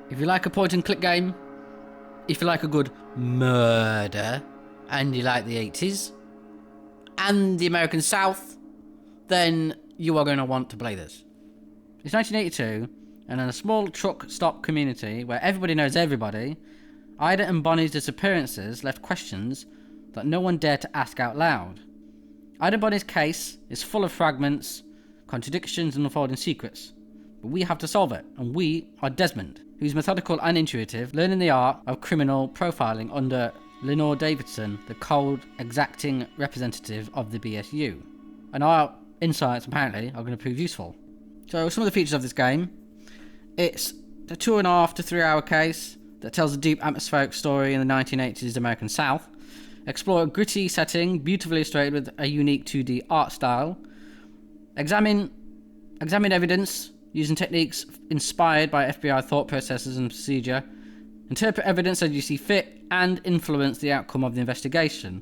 If you like a point and click game, if you like a good murder, and you like the 80s, and the American South, then you are going to want to play this. It's 1982, and in a small truck stop community where everybody knows everybody, Ida and Bonnie's disappearances left questions that no one dared to ask out loud. Ida and Bonnie's case is full of fragments, contradictions, and unfolding secrets. But we have to solve it, and we are Desmond, who's methodical and intuitive, learning the art of criminal profiling under Lenore Davidson, the cold, exacting representative of the BSU. And our insights, apparently, are going to prove useful. So, some of the features of this game. It's a 2.5 to 3 hour case that tells a deep atmospheric story in the 1980s American South. Explore a gritty setting, beautifully illustrated with a unique 2D art style. Examine evidence using techniques inspired by FBI thought processes and procedure. Interpret evidence as you see fit and influence the outcome of the investigation.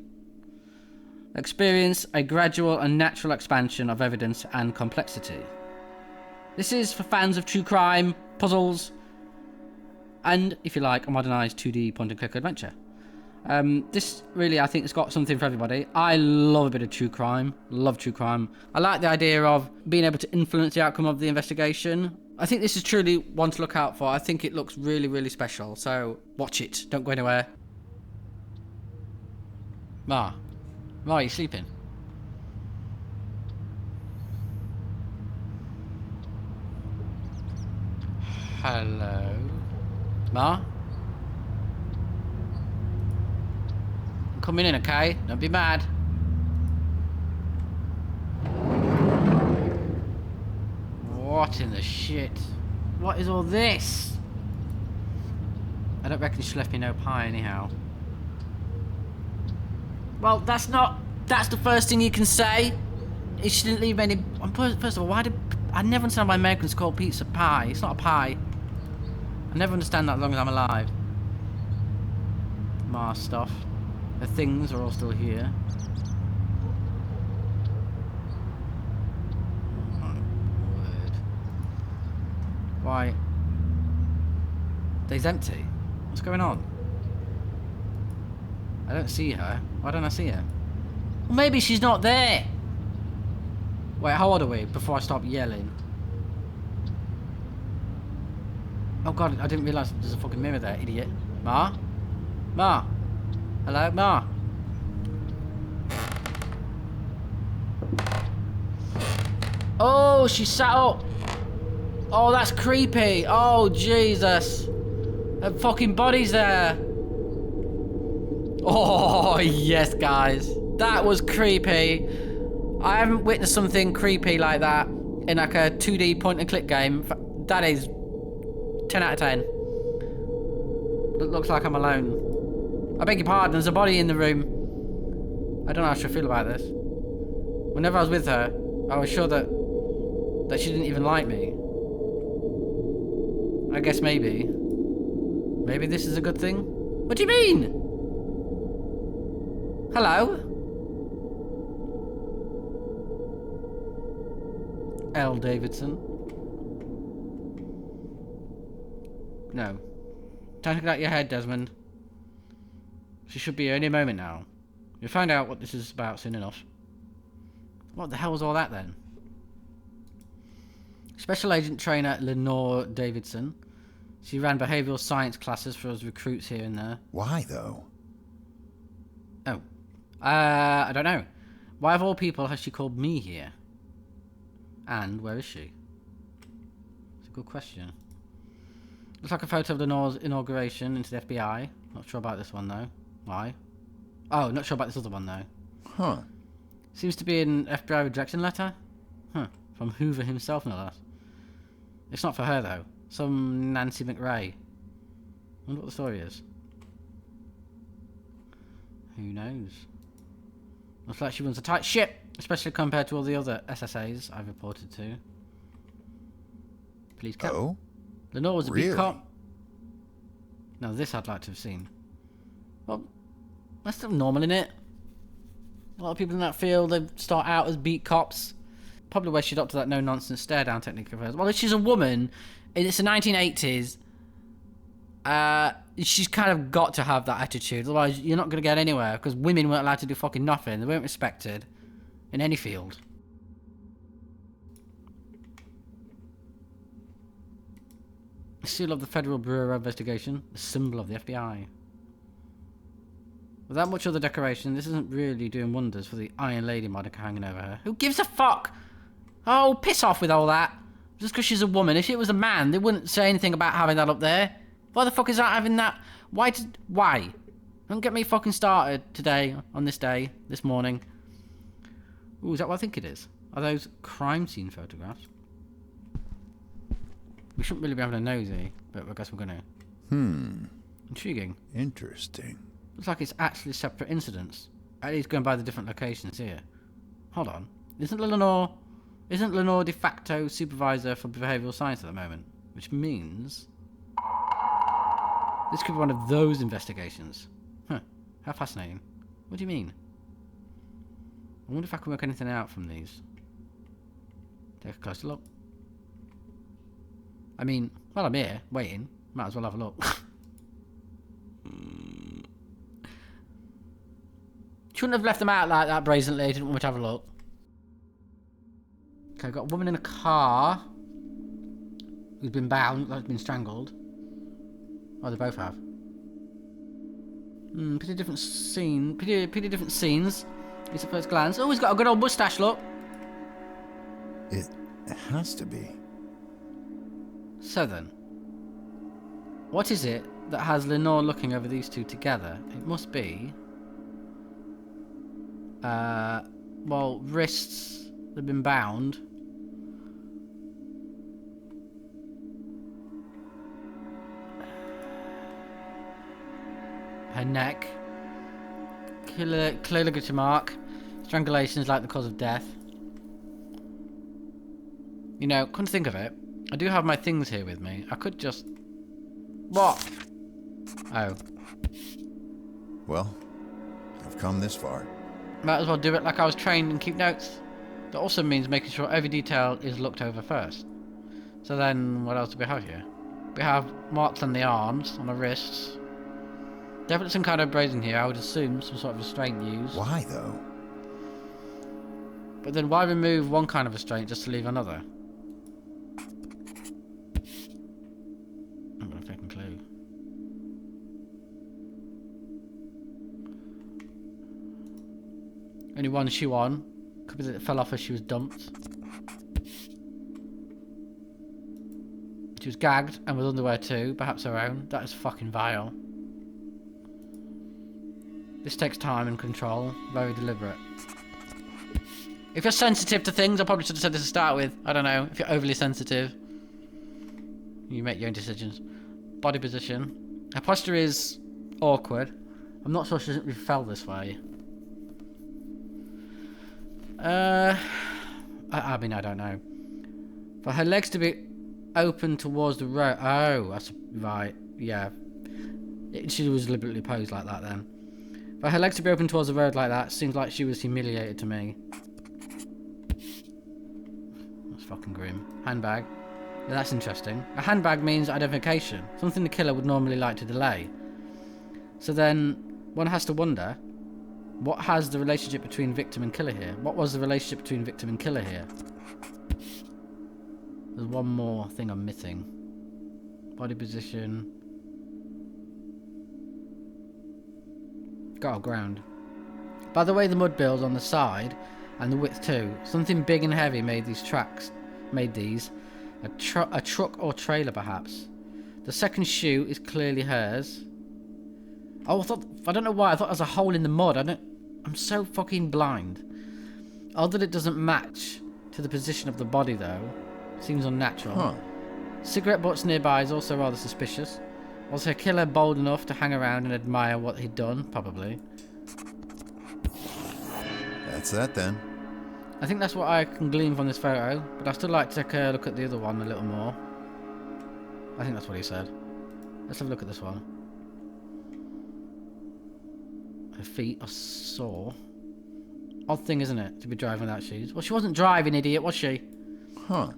Experience a gradual and natural expansion of evidence and complexity. This is for fans of true crime, puzzles, and, if you like, a modernised 2D point-and-click adventure. This really, I think, has got something for everybody. I love a bit of true crime. Love true crime. I like the idea of being able to influence the outcome of the investigation. I think this is truly one to look out for. I think it looks really, really special. So, watch it. Don't go anywhere. Ma, are you sleeping? Hello? Ma? I'm coming in, okay? Don't be mad. What in the shit? What is all this? I don't reckon she left me no pie anyhow. Well, that's the first thing you can say. She didn't leave any... First of all, I never understand why Americans call pizza pie. It's not a pie. I never understand that as long as I'm alive. Mars stuff. The things are all still here. Oh my word. Why? They's empty. What's going on? I don't see her. Why don't I see her? Well, maybe she's not there. Wait, how old are we before I stop yelling? Oh god, I didn't realise there's a fucking mirror there, idiot. Ma? Ma? Hello, Ma? Oh, she sat up. Oh, that's creepy. Oh, Jesus. Her fucking body's there. Oh, yes, guys. That was creepy. I haven't witnessed something creepy like that in like a 2D point-and-click game. That is 10 out of 10. It looks like I'm alone. I beg your pardon, there's a body in the room. I don't know how she'll feel about this. Whenever I was with her, I was sure that she didn't even like me. I guess maybe. Maybe this is a good thing? What do you mean? Hello? L. Davidson. No. Time to get out your head, Desmond. She should be here any moment now. You'll find out what this is about soon enough. What the hell was all that then? Special Agent Trainer Lenore Davidson. She ran behavioural science classes for us recruits here and there. Why, though? Oh. I don't know. Why of all people has she called me here? And where is she? It's a good question. Looks like a photo of Lenore's inauguration into the FBI. Not sure about this one, though. Why? Oh, not sure about this other one, though. Huh. Seems to be an FBI rejection letter. Huh. From Hoover himself, no less. It's not for her, though. Some Nancy McRae. Wonder what the story is. Who knows? Looks like she runs a tight ship, especially compared to all the other SSAs I've reported to. Please come. Oh? Lenore was a Really? beat cop. Now this I'd like to have seen. Well, that's still normal, innit? A lot of people in that field, they start out as beat cops. Probably where she'd up to that no-nonsense stare-down technique of hers. Well, if she's a woman, and it's the 1980s, She's kind of got to have that attitude, otherwise you're not going to get anywhere, because women weren't allowed to do fucking nothing. They weren't respected in any field. The seal of the Federal Bureau of Investigation, the symbol of the FBI. Without much other decoration, this isn't really doing wonders for the Iron Lady moniker hanging over her. Who gives a fuck? Oh, piss off with all that. Just because she's a woman. If it was a man, they wouldn't say anything about having that up there. Why the fuck is that having that? Why? Don't get me fucking started today, on this day, this morning. Ooh, is that what I think it is? Are those crime scene photographs? We shouldn't really be having a nosy, but I guess we're gonna. Intriguing. Interesting. Looks like it's actually separate incidents. At least going by the different locations here. Hold on. Isn't Lenore de facto supervisor for behavioural science at the moment? Which means this could be one of those investigations. Huh. How fascinating. What do you mean? I wonder if I can work anything out from these. Take a closer look. I mean, while I'm here, waiting, might as well have a look. Shouldn't have left them out like that brazenly. Didn't want me to have a look. Okay, I've got a woman in a car who's been bound, like been strangled. Oh, they both have. Pretty different scene. Pretty different scenes. It's at first glance. Oh, he's got a good old moustache, look. It has to be. So then, what is it that has Lenore looking over these two together? It must be... well, wrists, they've been bound. Her neck. Clear ligature mark. Strangulation is like the cause of death. You know, come to think of it, I do have my things here with me. I could just... What? Oh. Well, I've come this far. Might as well do it like I was trained and keep notes. That also means making sure every detail is looked over first. So then, what else do we have here? We have marks on the arms, on the wrists. Definitely some kind of abrasion here, I would assume. Some sort of restraint used. Why, though? But then why remove one kind of restraint just to leave another? I've got a fucking clue. Only one shoe on. Could be that it fell off as she was dumped. She was gagged and with underwear too, perhaps her own. That is fucking vile. This takes time and control. Very deliberate. If you're sensitive to things, I probably should have said this to start with. I don't know. If you're overly sensitive, you make your own decisions. Body position. Her posture is awkward. I'm not sure she fell this way. I mean, I don't know. For her legs to be open towards the road. Oh, that's right. Yeah. She was deliberately posed like that then. For her legs to be open towards the road like that seems like she was humiliated to me. That's fucking grim. Handbag. Yeah, that's interesting. A handbag means identification. Something the killer would normally like to delay. So then, one has to wonder, what has the relationship between victim and killer here? What was the relationship between victim and killer here? There's one more thing I'm missing. Body position. Got ground. By the way, the mud builds on the side and the width too. Something big and heavy made these tracks. Made these. A truck or trailer perhaps. The second shoe is clearly hers. Oh, I don't know why. I thought there was a hole in the mud. I'm so fucking blind. Odd that it doesn't match to the position of the body though. Seems unnatural. Huh. Cigarette butts nearby is also rather suspicious. Was her killer bold enough to hang around and admire what he'd done? Probably. That's that then. I think that's what I can glean from this photo, but I'd still like to take a look at the other one a little more. I think that's what he said. Let's have a look at this one. Her feet are sore. Odd thing, isn't it, to be driving without shoes? Well, she wasn't driving, idiot, was she? Huh.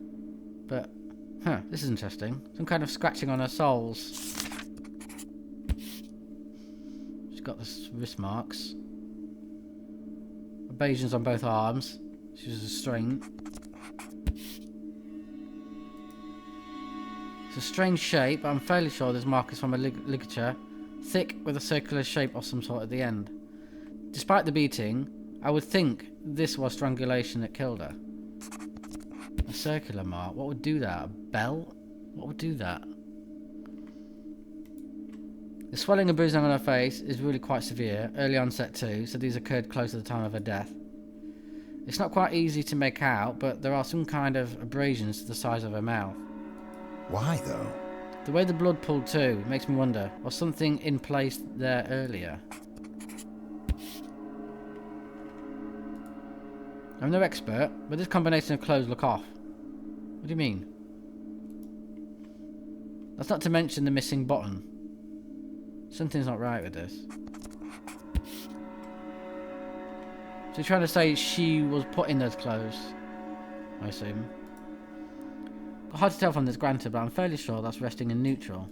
But, this is interesting. Some kind of scratching on her soles. got the wrist marks. Abrasions on both arms. She was restrained. It's a strange shape, but I'm fairly sure this mark is from a ligature, thick with a circular shape of some sort at the end. Despite the beating, I would think this was strangulation that killed her. A circular mark? What would do that? A belt? What would do that? The swelling and bruising on her face is really quite severe, early onset too, so these occurred close to the time of her death. It's not quite easy to make out, but there are some kind of abrasions to the size of her mouth. Why, though? The way the blood pooled too makes me wonder, was something in place there earlier? I'm no expert, but this combination of clothes look off. What do you mean? That's not to mention the missing button. Something's not right with this. So you're trying to say she was put in those clothes, I assume. Hard to tell from this, granted, but I'm fairly sure that's resting in neutral.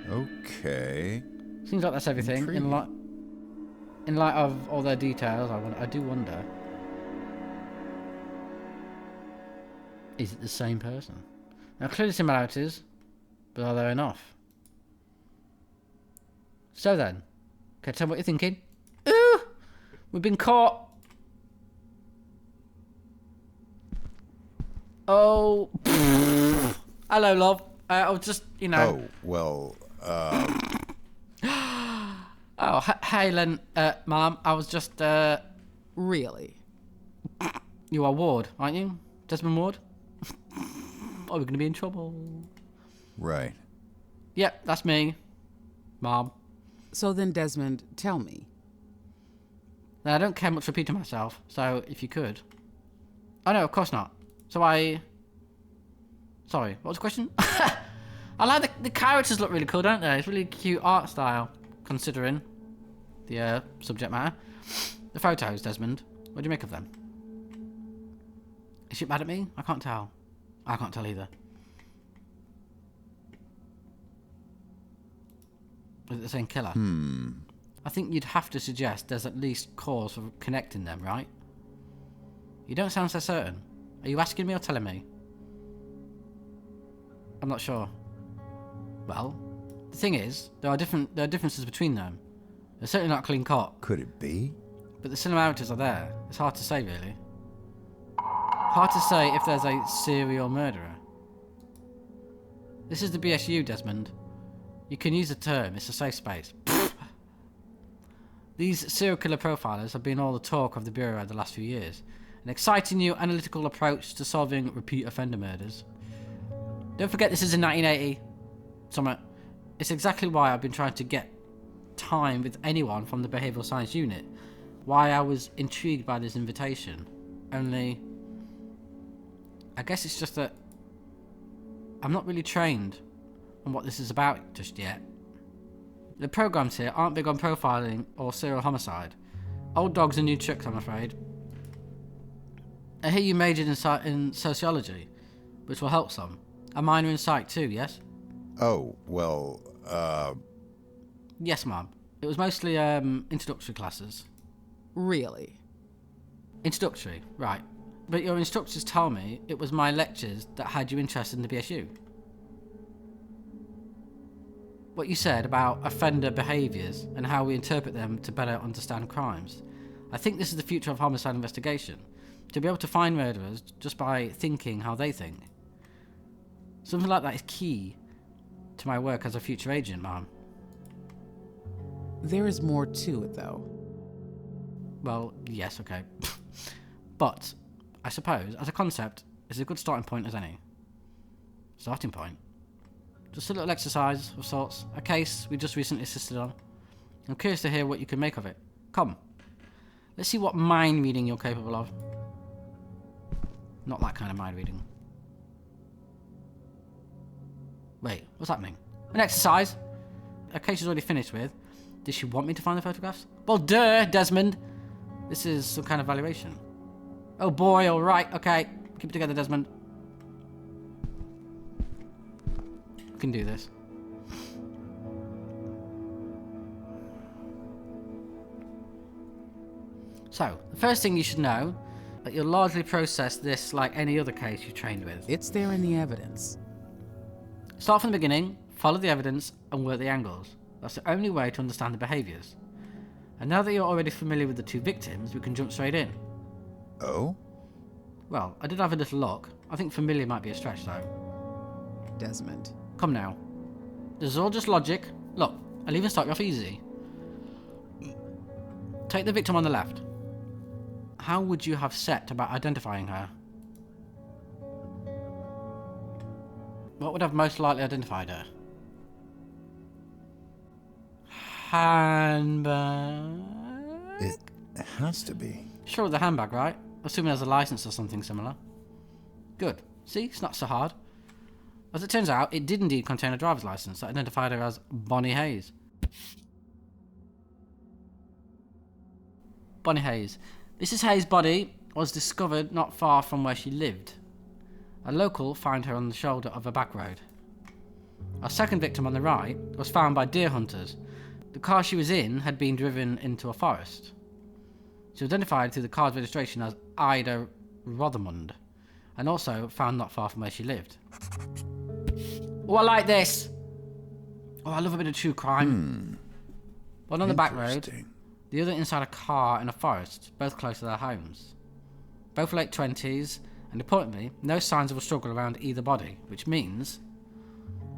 Okay. Seems like that's everything. In light of all their details, I do wonder. Is it the same person? Now, clearly similarities, but are there enough? So then, okay, tell me what you're thinking. Ooh! We've been caught! Oh, hello, love. I was just, you know. Oh, well, Oh, hey, Len, Mom. I was just, Really? You are Ward, aren't you? Desmond Ward? Oh, we're going to be in trouble. right. Yep, that's me. Mom. So then, Desmond, tell me. Now, I don't care much repeating myself, so if you could. Oh, no, of course not. Sorry, what was the question? I like the characters look really cool, don't they? It's really cute art style, considering the subject matter. The photos, Desmond. What do you make of them? Is she mad at me? I can't tell. I can't tell either. Is it the same killer? I think you'd have to suggest there's at least cause for connecting them, right? You don't sound so certain. Are you asking me or telling me? I'm not sure. Well, the thing is, there are differences between them. They're certainly not clean cut, Could it be? but the similarities are there. It's hard to say, really. Hard to say if there's a serial murderer. This is the BSU, Desmond. You can use the term. It's a safe space. These serial killer profilers have been all the talk of the Bureau the last few years. An exciting new analytical approach to solving repeat offender murders. Don't forget this is in 1980. Summer. It's exactly why I've been trying to get time with anyone from the behavioural science unit. Why I was intrigued by this invitation. Only, I guess it's just that I'm not really trained on what this is about just yet. The programs here aren't big on profiling or serial homicide. Old dogs and new tricks, I'm afraid. I hear you majored in sociology, which will help some. A minor in psych too, yes? Oh, well, Yes, Mum. It was mostly introductory classes. Really? Introductory, right. But your instructors tell me it was my lectures that had you interested in the BSU. What you said about offender behaviours and how we interpret them to better understand crimes. I think this is the future of homicide investigation. To be able to find murderers just by thinking how they think. Something like that is key to my work as a future agent, Mom. There is more to it, though. Well, yes, okay. But, I suppose, as a concept, it's a good starting point as any. Starting point? Just a little exercise of sorts. A case we just recently assisted on. I'm curious to hear what you can make of it. Come. Let's see what mind reading you're capable of. Not that kind of mind reading. Wait, what's happening? An exercise? A case is already finished with. Did she want me to find the photographs? Well, duh, Desmond. This is some kind of evaluation. Oh boy, alright, okay. Keep it together, Desmond. We can do this. So, the first thing you should know, that you'll largely process this like any other case you trained with. It's there in the evidence. Start from the beginning, follow the evidence, and work the angles. That's the only way to understand the behaviours. And now that you're already familiar with the two victims, we can jump straight in. Oh? Well, I did have a little look. I think familiar might be a stretch though. Desmond. Come now. This is all just logic. Look, I'll even start you off easy. Take the victim on the left. How would you have set about identifying her? What would have most likely identified her? Handbag? It has to be. Sure, the handbag, right? Assuming there's a license or something similar. Good. See, it's not so hard. As it turns out, it did indeed contain a driver's license that identified her as Bonnie Hayes. Bonnie Hayes. Mrs. Hayes' body was discovered not far from where she lived. A local found her on the shoulder of a back road. Our second victim on the right was found by deer hunters. The car she was in had been driven into a forest. She was identified through the car's registration as Ida Rothermund, and also found not far from where she lived. Oh, I like this! Oh, I love a bit of true crime. One on the back road, Interesting. the other inside a car in a forest, both close to their homes. Both late 20s, and importantly, no signs of a struggle around either body, which means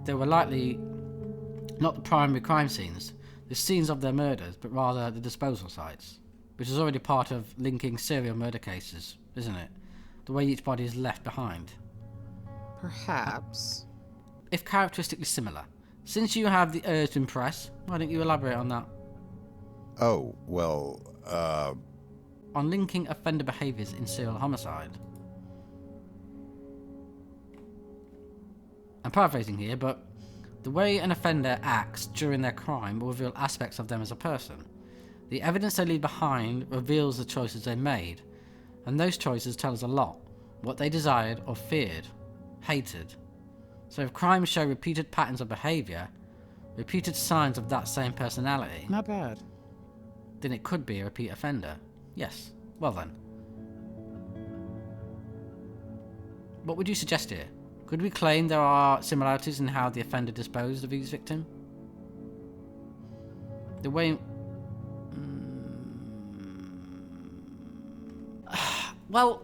they were likely not the primary crime scenes, the scenes of their murders, but rather the disposal sites, which is already part of linking serial murder cases, isn't it? The way each body is left behind. Perhaps. If characteristically similar. Since you have the urge to impress, why don't you elaborate on that? Oh, well, On linking offender behaviours in serial homicide. I'm paraphrasing here, but the way an offender acts during their crime will reveal aspects of them as a person. The evidence they leave behind reveals the choices they made, and those choices tell us a lot. What they desired or feared, hated. So if crimes show repeated patterns of behaviour, repeated signs of that same personality, Not bad. then it could be a repeat offender. Yes. Well then. What would you suggest here? Could we claim there are similarities in how the offender disposed of his victim? The way... Well,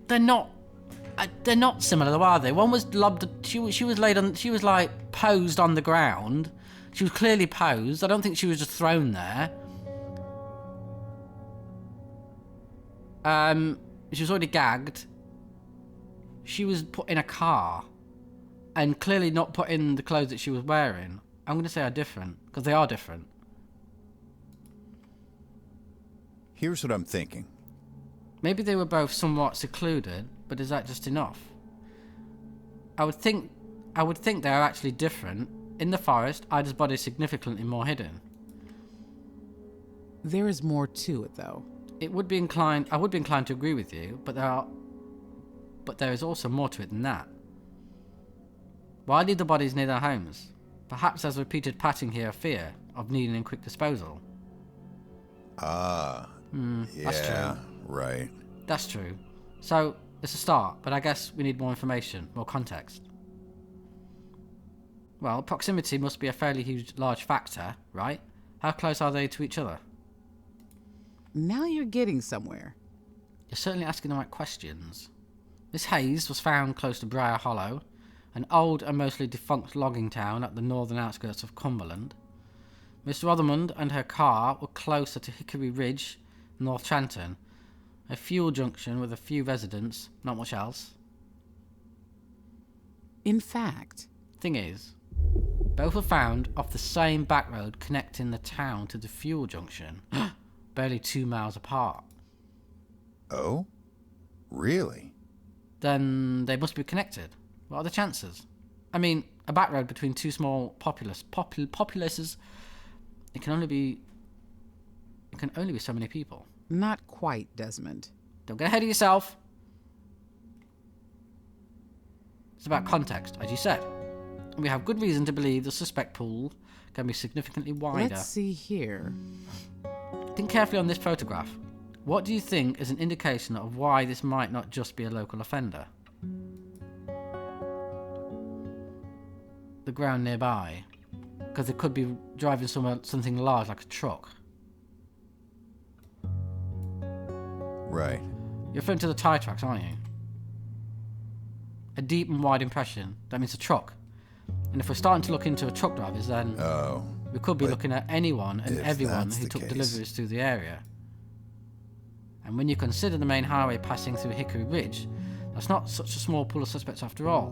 they're not similar, though, are they? One was lobbed. She was laid on. She was like posed on the ground. She was clearly posed. I don't think she was just thrown there. She was already gagged. She was put in a car, and clearly not put in the clothes that she was wearing. I'm going to say are different because they are different. here's what I'm thinking. Maybe they were both somewhat secluded, but is that just enough? I would think they are actually different. In the forest, Ida's body is significantly more hidden. There is more to it, though. I would be inclined to agree with you, but there is also more to it than that. Why leave the bodies near their homes? Perhaps there's repeated patterning here of fear of needing a quick disposal. That's true. Right. That's true. So, it's a start, but I guess we need more information, more context. Well, proximity must be a fairly large factor, right? How close are they to each other? Now you're getting somewhere. You're certainly asking the right questions. Miss Hayes was found close to Briar Hollow, an old and mostly defunct logging town at the northern outskirts of Cumberland. Miss Rothermund and her car were closer to Hickory Ridge, North Tranton, a fuel junction with a few residents, not much else. In fact, Thing is, both were found off the same back road connecting the town to the fuel junction, barely 2 miles apart. Oh? Really? Then they must be connected. What are the chances? I mean, a back road between two small populaces, it can only be so many people. not quite, Desmond. Don't get ahead of yourself. It's about context, as you said. And we have good reason to believe the suspect pool can be significantly wider. Let's see here. Think carefully on this photograph. What do you think is an indication of why this might not just be a local offender? The ground nearby. Because they could be driving something large like a truck. Right. You're referring to the tyre tracks, aren't you? A deep and wide impression. That means a truck. And if we're starting to look into truck drivers, then Oh. we could be but looking at anyone and if everyone that's who the took case- deliveries through the area. And when you consider the main highway passing through Hickory Ridge, that's not such a small pool of suspects after all.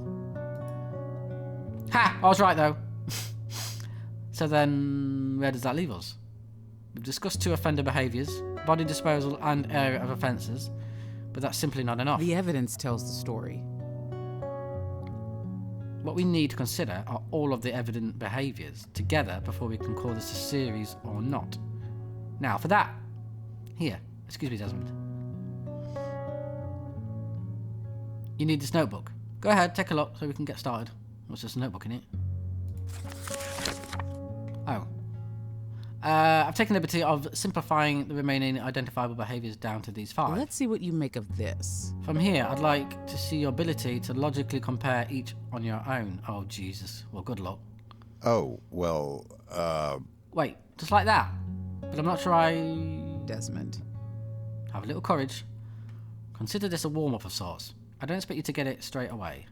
Ha! I was right though. So then, where does that leave us? We've discussed 2 offender behaviours, body disposal and area of offences, but that's simply not enough. The evidence tells the story. What we need to consider are all of the evident behaviours together before we can call this a series or not. Now, for that, here, excuse me, Desmond. You need this notebook. Go ahead, take a look so we can get started. What's just a notebook in it? Oh. I've taken the liberty of simplifying the remaining identifiable behaviours down to these 5. Let's see what you make of this. From here, I'd like to see your ability to logically compare each on your own. Oh, Jesus. Well, good luck. Oh, well, Wait, just like that? But I'm not sure I... Desmond. Have a little courage. Consider this a warm-up of sorts. I don't expect you to get it straight away.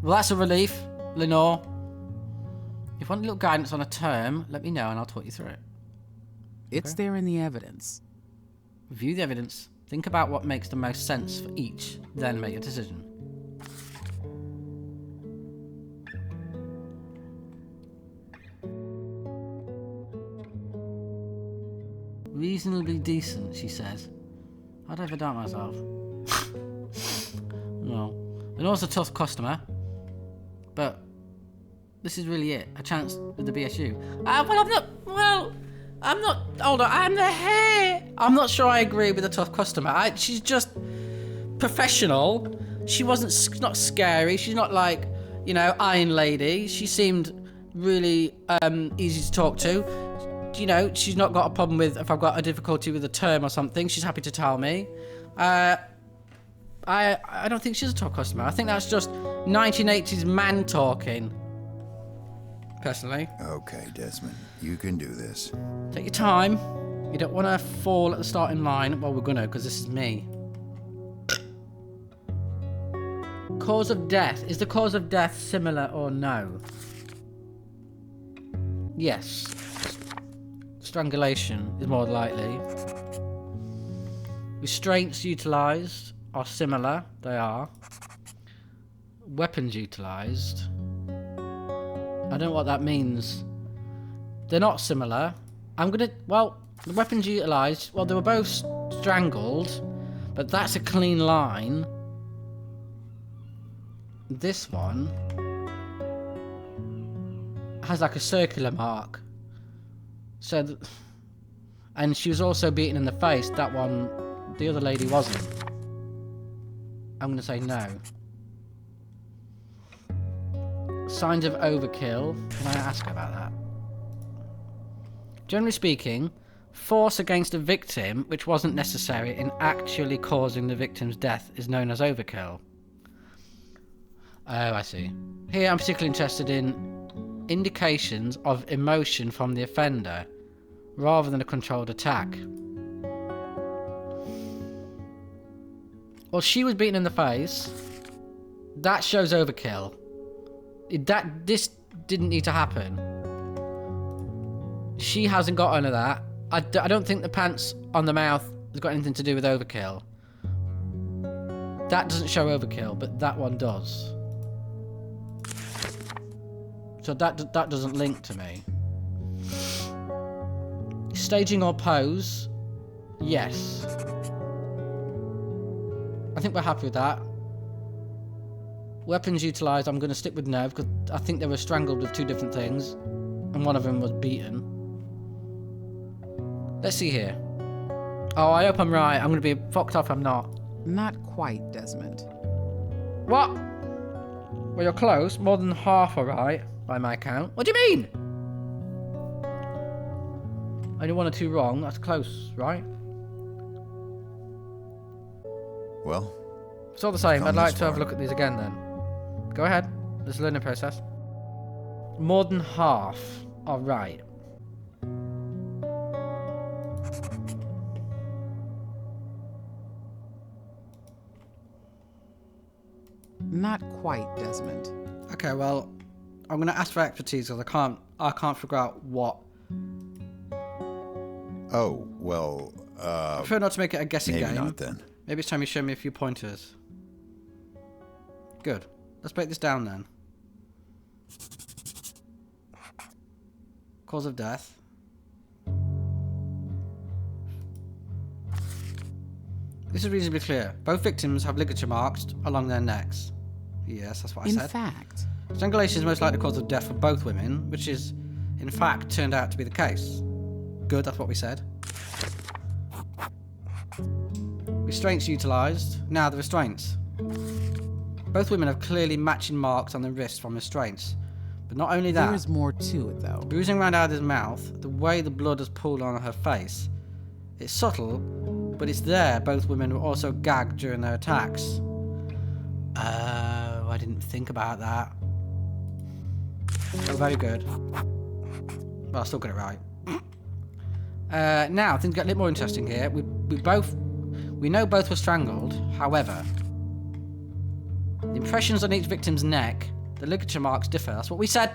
Well, that's a relief, Lenore. If you want a little guidance on a term, let me know and I'll talk you through it. It's there in the evidence. Review the evidence, think about what makes the most sense for each, then make a decision. Reasonably decent, she says. I'd ever doubt myself. No. And also a tough customer. But this is really it. A chance with the BSU. I'm not older. I'm the hair. I'm not sure I agree with the tough customer. She's just professional. She wasn't not scary. She's not like, Iron Lady. She seemed really easy to talk to. She's not got a problem with if I've got a difficulty with a term or something. She's happy to tell me. I don't think she's a tough customer. I think that's just 1980s man talking. Personally. okay, Desmond. You can do this. Take your time. You don't want to fall at the starting line. Well, we're gonna, because this is me. Cause of death. Is the cause of death similar or no? Yes. Strangulation is more likely. Restraints utilised are similar. They are. Weapons utilised. I don't know what that means. They're not similar. The weapons utilised, they were both strangled, but that's a clean line. This one has like a circular mark. And she was also beaten in the face. That one, the other lady wasn't. I'm going to say no. Signs of overkill. Can I ask about that? Generally speaking, force against a victim which wasn't necessary in actually causing the victim's death is known as overkill. Oh, I see. Here I'm particularly interested in indications of emotion from the offender, rather than a controlled attack. Well, she was beaten in the face. That shows overkill. This didn't need to happen. She hasn't got none of that. I don't think the pants on the mouth has got anything to do with overkill. That doesn't show overkill, but that one does. So that doesn't link to me. Staging or pose? Yes. I think we're happy with that. Weapons utilised, I'm going to stick with no, because I think they were strangled with 2 different things, and one of them was beaten. Let's see here. Oh, I hope I'm right. I'm going to be fucked off if I'm not. Not quite, Desmond. What? Well, you're close. More than half are right, by my count. What do you mean? Only 1 or 2 wrong. That's close, right? Well, It's all the same. Come I'd like this to have a far. look at these again then. Go ahead. There's a learning process. More than half are right. Not quite, Desmond. Okay, well, I'm going to ask for expertise because I can't figure out what. oh, well, I prefer not to make it a guessing maybe game. not then. Maybe it's time you show me a few pointers. Good. Let's break this down then. Cause of death. This is reasonably clear. Both victims have ligature marks along their necks. Yes, that's what I In said. fact, Strangulation is most likely the cause of death for both women, which is, in fact, turned out to be the case. Good, that's what we said. Restraints utilised. Now the restraints. Both women have clearly matching marks on the wrists from restraints. But not only that, there is more to it, though. bruising around Ida's mouth, the way the blood has pooled on her face. It's subtle, but it's there. Both women were also gagged during their attacks. Oh, I didn't think about that. Oh, very good. Well, I still got it right. Now, things get a little more interesting here. We know both were strangled. However, the impressions on each victim's neck, the ligature marks differ. That's what we said.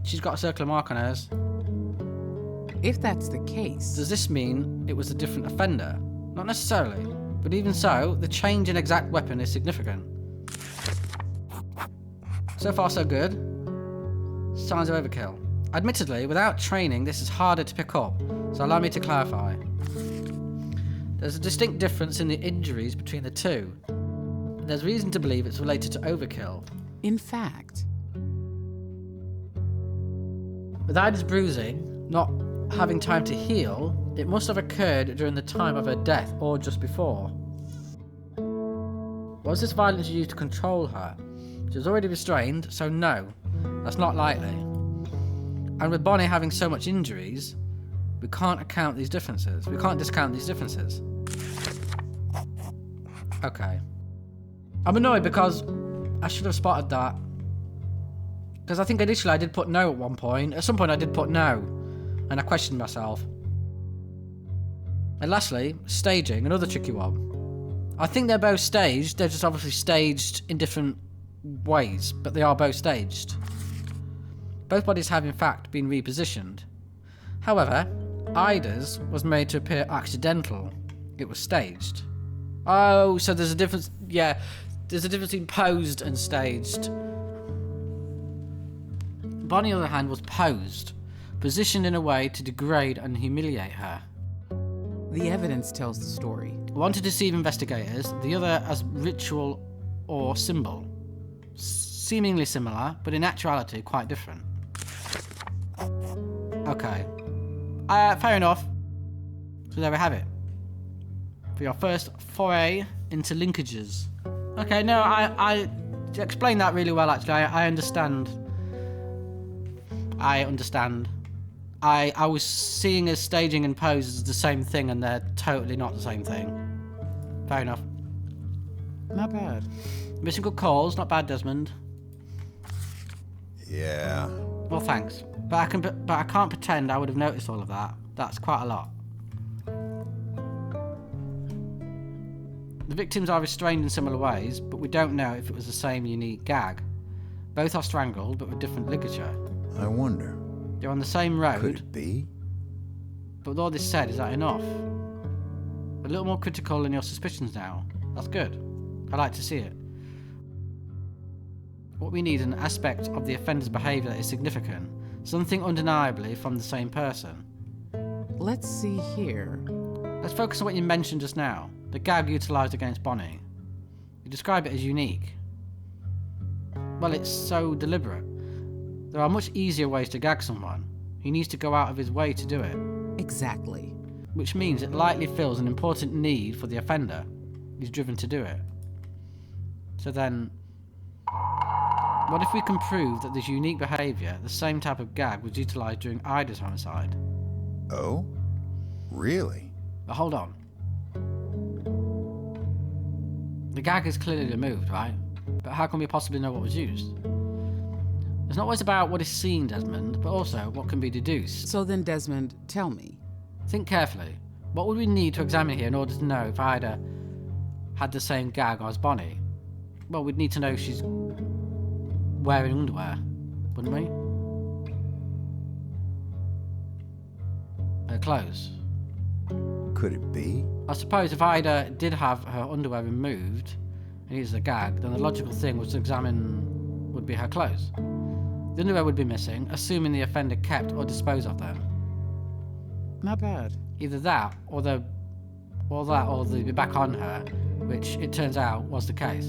She's got a circular mark on hers. If that's the case, Does this mean it was a different offender? Not necessarily, but even so, the change in exact weapon is significant. So far, so good. Signs of overkill. Admittedly, without training, this is harder to pick up, so allow me to clarify. There's a distinct difference in the injuries between the two. There's reason to believe it's related to overkill. in fact, With Ida's bruising not having time to heal, it must have occurred during the time of her death or just before. Was this violence used to control her? She was already restrained, so no, that's not likely. And with Bonnie having so much injuries, we can't account these differences. We can't discount these differences. Okay. I'm annoyed because I should have spotted that. Because I think initially I did put no at one point. At some point I did put no. And I questioned myself. And lastly, staging, another tricky one. I think they're both staged. They're just obviously staged in different ways. But they are both staged. Both bodies have in fact been repositioned. However, Ida's was made to appear accidental. It was staged. Oh, so there's a difference. Yeah, there's a difference between posed and staged. Bonnie, on the other hand, was posed, positioned in a way to degrade and humiliate her. the evidence tells the story. One to deceive investigators, the other as ritual or symbol. Seemingly similar, but in actuality quite different. Okay. Fair enough. So there we have it. For your first foray into linkages. Okay, no, I explained that really well, actually. I understand. I understand. I was seeing as staging and pose as the same thing, and they're totally not the same thing. Fair enough. Not bad. Missing good calls, not bad, Desmond. Yeah. Well, thanks. But I can't pretend I would have noticed all of that. That's quite a lot. The victims are restrained in similar ways, but we don't know if it was the same unique gag. Both are strangled, but with different ligature. I wonder. They're on the same road, Could it be? but with all this said, is that enough? A little more critical in your suspicions now. That's good. I like to see it. What we need is an aspect of the offender's behaviour that is significant. Something undeniably from the same person. Let's see here. Let's focus on what you mentioned just now. The gag utilised against Bonnie. You describe it as unique. Well, it's so deliberate. There are much easier ways to gag someone. He needs to go out of his way to do it. Exactly. Which means it likely fills an important need for the offender. He's driven to do it. So then, what if we can prove that this unique behaviour, the same type of gag, was utilised during Ida's homicide? Oh? Really? But hold on. The gag is clearly removed, right? But how can we possibly know what was used? It's not always about what is seen, Desmond, but also what can be deduced. So then, Desmond, tell me. Think carefully. What would we need to examine here in order to know if Ida had the same gag as Bonnie? Well, we'd need to know if she's wearing underwear, wouldn't we? Her clothes. Could it be? I suppose if Ida did have her underwear removed and used a gag, then the logical thing was to examine would be her clothes. The underwear would be missing, assuming the offender kept or disposed of them. Not bad. Either that, or they'd be back on her, which it turns out was the case.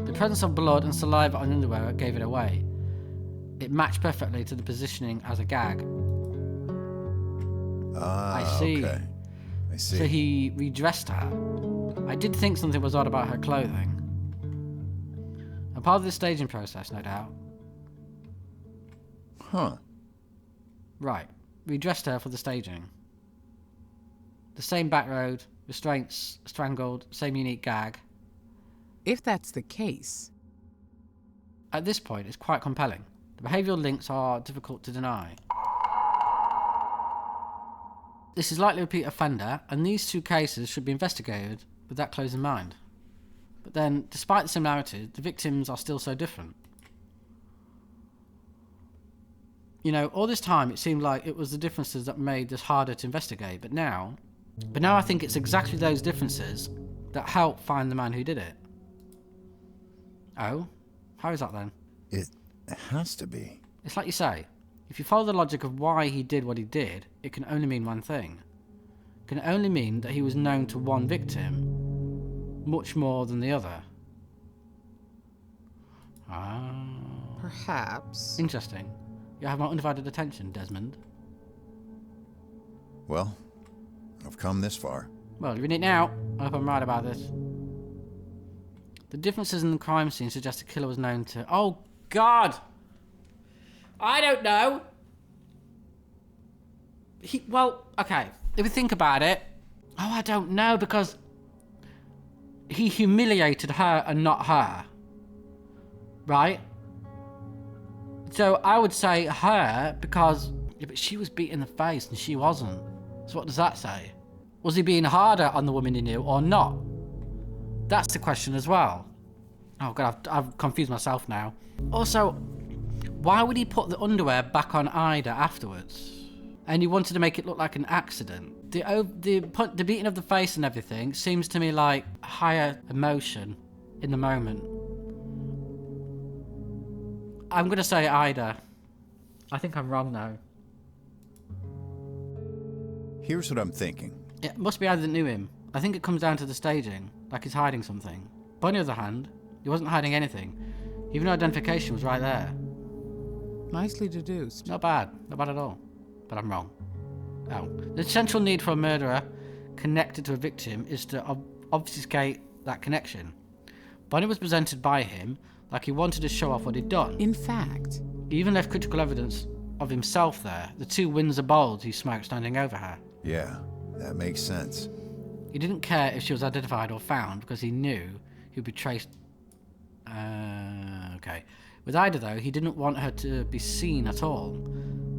The presence of blood and saliva on underwear gave it away. It matched perfectly to the positioning as a gag. I see. Okay. I see. So he redressed her. I did think something was odd about her clothing. A part of the staging process, no doubt. Huh. Right. Redressed her for the staging. The same back road, restraints, strangled, same unique gag. If that's the case, At this point, it's quite compelling. The behavioural links are difficult to deny. This is likely a repeat offender, and these two cases should be investigated with that close in mind. But then, despite the similarities, the victims are still so different. You know, all this time it seemed like it was the differences that made this harder to investigate, but now I think it's exactly those differences that help find the man who did it. Oh? How is that then? It has to be. It's like you say, if you follow the logic of why he did what he did, it can only mean one thing. It can only mean that he was known to one victim much more than the other. perhaps. Interesting. You have my undivided attention, Desmond. Well, I've come this far. Well, you're in it now. I hope I'm right about this. The differences in the crime scene suggest the killer was known to... Oh, God! I don't know! Well, okay. If we think about it... Oh, I don't know, because... He humiliated her and not her. Right? So I would say her, because... Yeah, but she was beat in the face and she wasn't. So what does that say? Was he being harder on the woman he knew or not? That's the question as well. Oh God, I've confused myself now. Also, why would he put the underwear back on Ida afterwards? And he wanted to make it look like an accident. The beating of the face and everything seems to me like higher emotion in the moment. I'm gonna say Ida. I think I'm wrong though. Here's what I'm thinking. It must be Ida that knew him. I think it comes down to the staging, like he's hiding something. But on the other hand, he wasn't hiding anything. Even though identification was right there. Nicely deduced. Not bad at all. But I'm wrong. Oh. The central need for a murderer connected to a victim is to obfuscate that connection. Bonnie was presented by him like he wanted to show off what he'd done. In fact, He even left critical evidence of himself there, the 2 Windsor bowls he smoked standing over her. Yeah, that makes sense. He didn't care if she was identified or found because he knew he would be traced. Okay. With Ida, though, he didn't want her to be seen at all.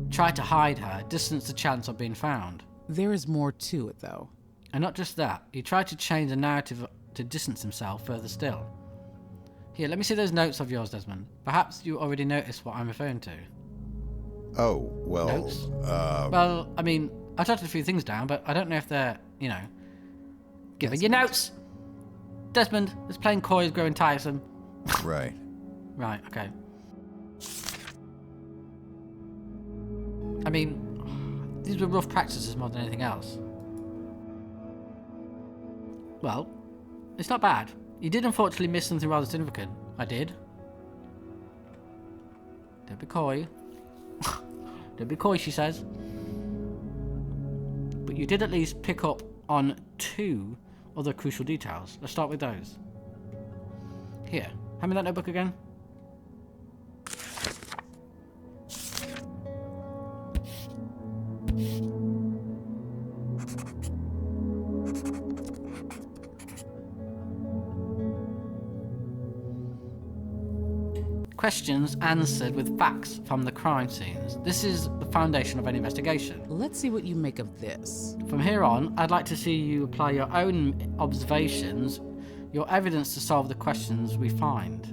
Tried to hide her, distance the chance of being found. there is more to it, though. And not just that, he tried to change the narrative to distance himself further still. Here, let me see those notes of yours, Desmond. Perhaps you already noticed what I'm referring to. Oh, well, Notes? Well, I mean, I jotted a few things down, but I don't know if they're, Give me your notes! Desmond, this plain coy is growing tiresome. right. Right, okay. I mean, these were rough practices more than anything else. Well, it's not bad. You did unfortunately miss something rather significant. I did. Don't be coy. Don't be coy, she says. But you did at least pick up on 2 other crucial details. Let's start with those. Here, hand me that notebook again. Questions answered with facts from the crime scenes. This is the foundation of any investigation. Let's see what you make of this. From here on, I'd like to see you apply your own observations, your evidence to solve the questions we find.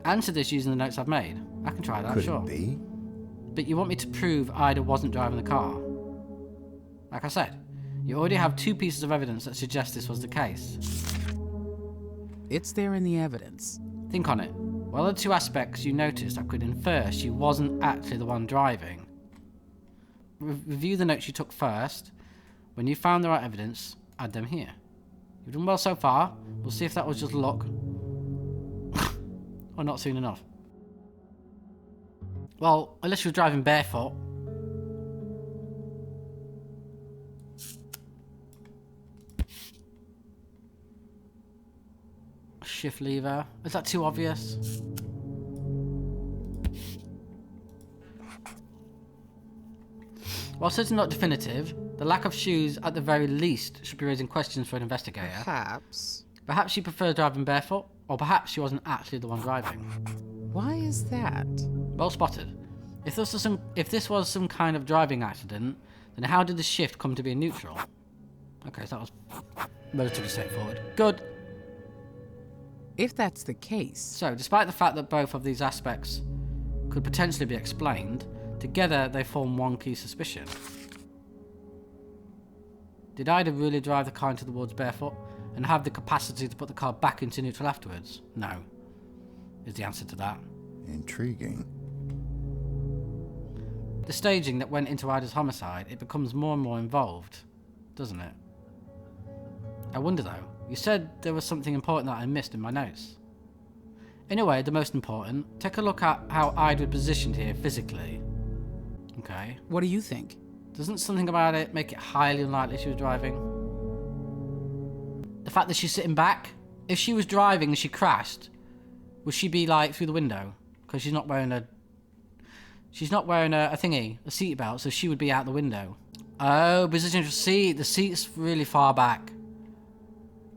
Answer this using the notes I've made. I can try that, Could sure. it be? But you want me to prove Ida wasn't driving the car. Like I said, you already have 2 pieces of evidence that suggest this was the case. It's there in the evidence. Think on it. What are the 2 aspects you noticed that could infer she wasn't actually the one driving? Review the notes you took first. When you found the right evidence, add them here. You've done well so far. We'll see if that was just luck. Or not soon enough. Well, unless she was driving barefoot. Shift lever. Is that too obvious? While certainly not definitive, the lack of shoes at the very least should be raising questions for an investigator. Perhaps. Perhaps she prefers driving barefoot, or perhaps she wasn't actually the one driving. Why is that? Well spotted. If this was some kind of driving accident, then how did the shift come to be in neutral? Okay, so that was relatively straightforward. Good. If that's the case, So, despite the fact that both of these aspects could potentially be explained, together they form one key suspicion. Did Ida really drive the car into the woods barefoot and have the capacity to put the car back into neutral afterwards? No, is the answer to that. Intriguing. The staging that went into Ida's homicide, it becomes more and more involved, doesn't it? I wonder though, you said there was something important that I missed in my notes. Anyway, the most important, take a look at how Ida was positioned here physically. Okay. what do you think? Doesn't something about it make it highly unlikely she was driving? The fact that she's sitting back? If she was driving and she crashed, would she be like through the window? Because she's not wearing a thingy, a seat belt, so she would be out the window. Oh, position of the seat. The seat's really far back.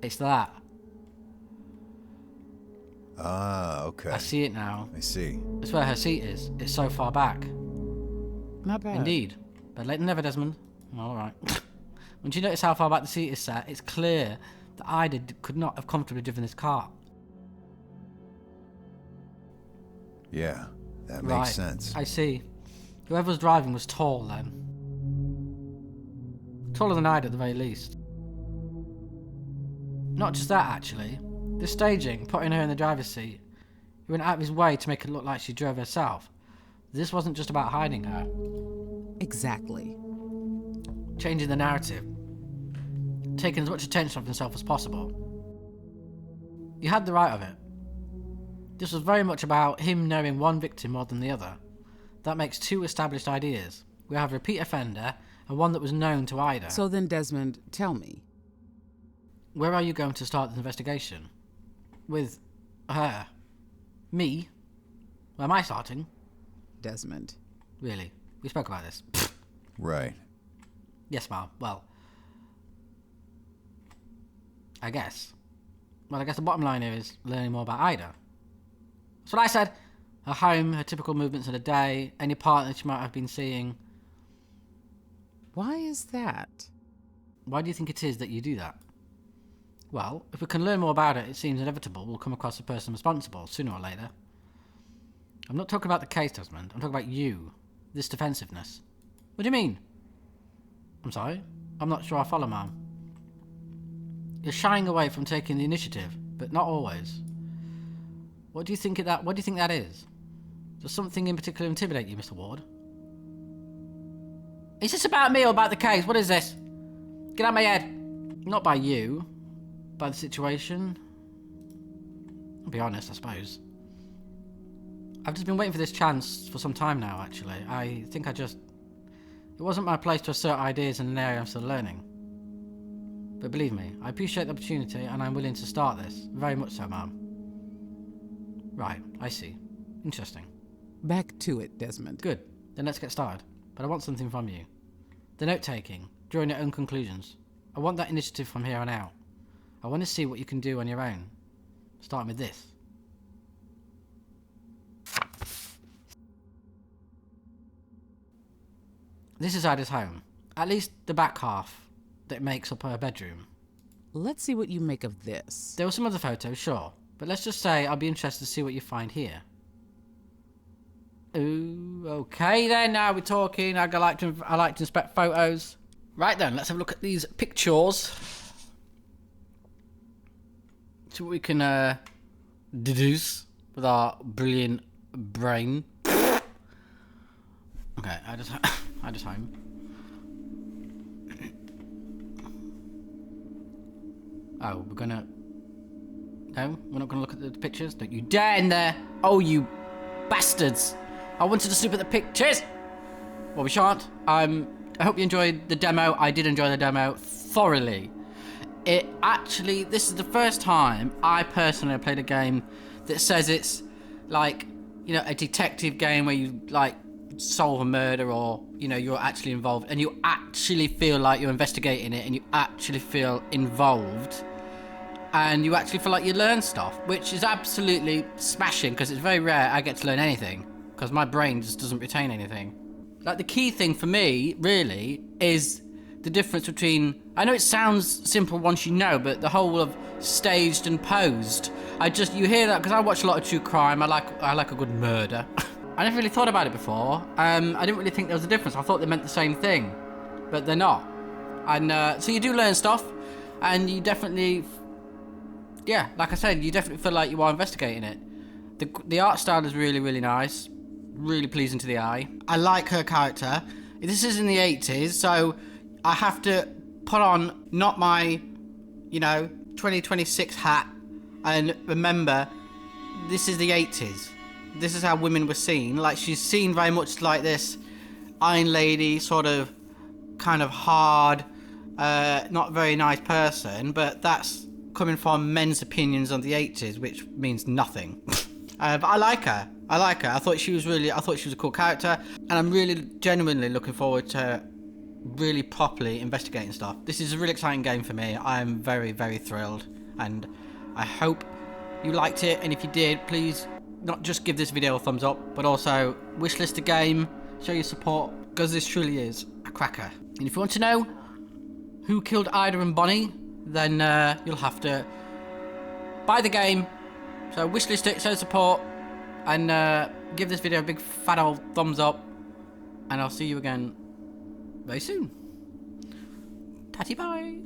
It's that. Ah, okay. I see it now. I see. It's where her seat is. It's so far back. Not bad. Indeed. Better late than never, Desmond. Alright. Once you notice how far back the seat is set, it's clear that Ida could not have comfortably driven this car. Yeah, that Right. makes sense. I see. Whoever was driving was tall then. Taller than Ida at the very least. Not just that, actually. The staging, putting her in the driver's seat, he went out of his way to make it look like she drove herself. This wasn't just about hiding her. Exactly. Changing the narrative. Taking as much attention off himself as possible. You had the right of it. This was very much about him knowing one victim more than the other. That makes 2 established ideas. We have a repeat offender and one that was known to Ida. So then, Desmond, tell me. Where are you going to start this investigation? With her? Me? Where am I starting? Desmond. Really? We spoke about this. Right. Yes, ma'am. Well, I guess the bottom line here is learning more about Ida. That's what I said. Her home, her typical movements of the day, any partner she might have been seeing. Why is that? Why do you think it is that you do that? Well, if we can learn more about it, it seems inevitable we'll come across the person responsible, sooner or later. I'm not talking about the case, Desmond. I'm talking about you. This defensiveness. What do you mean? I'm sorry? I'm not sure I follow, ma'am. You're shying away from taking the initiative, but not always. What do you think that is? Does something in particular intimidate you, Mr. Ward? Is this about me or about the case? What is this? Get out of my head. Not by you. By the situation. I'll be honest, I suppose. I've just been waiting for this chance for some time now, actually. I think it wasn't my place to assert ideas in an area I'm still learning. But believe me, I appreciate the opportunity and I'm willing to start this. Very much so, ma'am. Right, I see. Interesting. Back to it, Desmond. Good. Then let's get started. But I want something from you. The note-taking, drawing your own conclusions. I want that initiative from here on out. I want to see what you can do on your own. Starting with this. This is Ida's home. At least the back half that makes up her bedroom. Let's see what you make of this. There were some other photos, sure. But let's just say I'll be interested to see what you find here. Ooh, okay then, now we're talking. I like to inspect photos. Right then, let's have a look at these pictures. See what we can deduce with our brilliant brain. Okay, I just home. Oh, we're gonna... No, we're not gonna look at the pictures. Don't you dare in there! Oh, you bastards! I wanted to look at the pictures! Well, we shan't. I hope you enjoyed the demo. I did enjoy the demo thoroughly. It actually... This is the first time I personally played a game that says it's like, you know, a detective game where you, like, solve a murder, or, you know, you're actually involved and you actually feel like you're investigating it and you actually feel involved and you actually feel like you learn stuff, which is absolutely smashing, because it's very rare I get to learn anything because my brain just doesn't retain anything. Like, the key thing for me really is the difference between, I know it sounds simple once you know, but the whole of staged and posed. You hear that because I watch a lot of true crime. I like a good murder. I never really thought about it before. I didn't really think there was a difference. I thought they meant the same thing, but they're not. And so you do learn stuff, and you definitely, yeah, like I said, you definitely feel like you are investigating it. The art style is really, really nice, really pleasing to the eye. I like her character. This is in the 80s, so I have to put on not my, you know, 2026 hat and remember this is the 80s. This is how women were seen. Like, she's seen very much like this Iron Lady, sort of, kind of hard, not very nice person, but that's coming from men's opinions on the 80s, which means nothing. But I like her. I thought she was a cool character, and I'm really genuinely looking forward to really properly investigating stuff. This is a really exciting game for me. I'm very, very thrilled, and I hope you liked it, and if you did, please not just give this video a thumbs up, but also wishlist the game, show your support, because this truly is a cracker. And if you want to know who killed Ida and Bonnie, then you'll have to buy the game. So wishlist it, show support, and give this video a big fat old thumbs up, and I'll see you again very soon. Tatty bye.